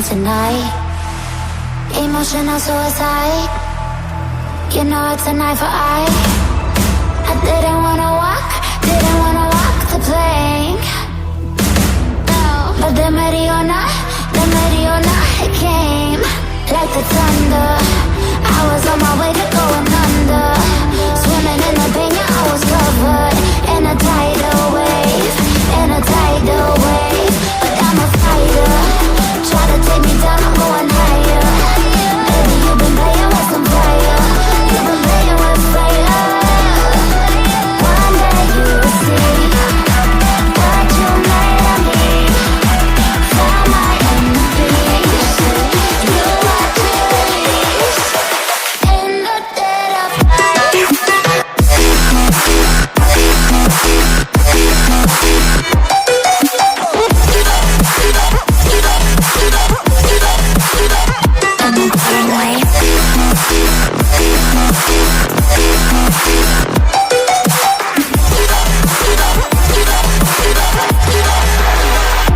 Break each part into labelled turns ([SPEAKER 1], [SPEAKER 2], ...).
[SPEAKER 1] tonight. Emotional suicide. You know it's an eye for eye. I didn't wanna walk the plank. No, but the Mariona, it came like the thunder. I was on my way to going under. Swimming in the pain, yeah, I was covered in a tidal wave, But I'm a fighter. Try to take me down, I'm going higher. Baby, you've been playing with some fire. You've been playing with fire. One day you will see what you made of me. Find my enemies. Do what you please. In the dead of night.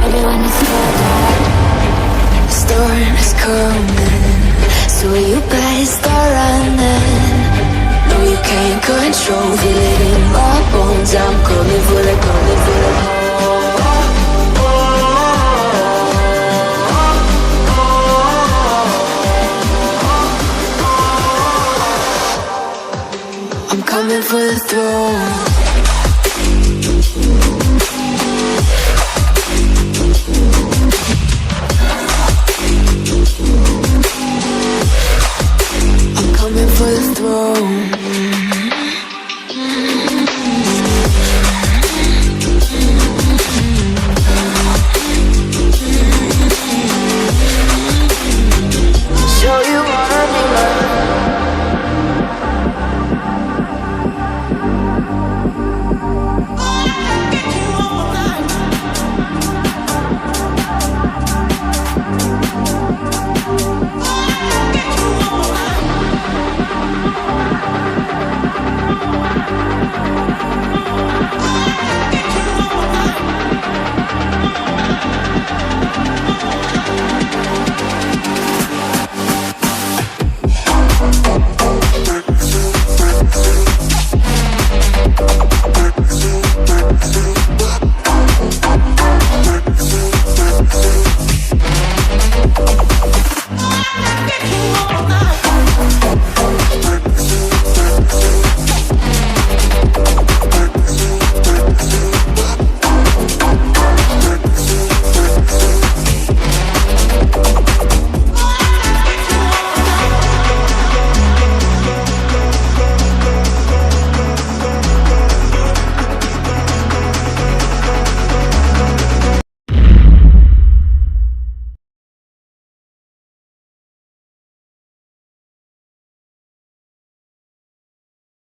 [SPEAKER 1] Everyone is scared. The storm is coming, so you better start running. No, you can't control, feel it in my bones. I'm coming for the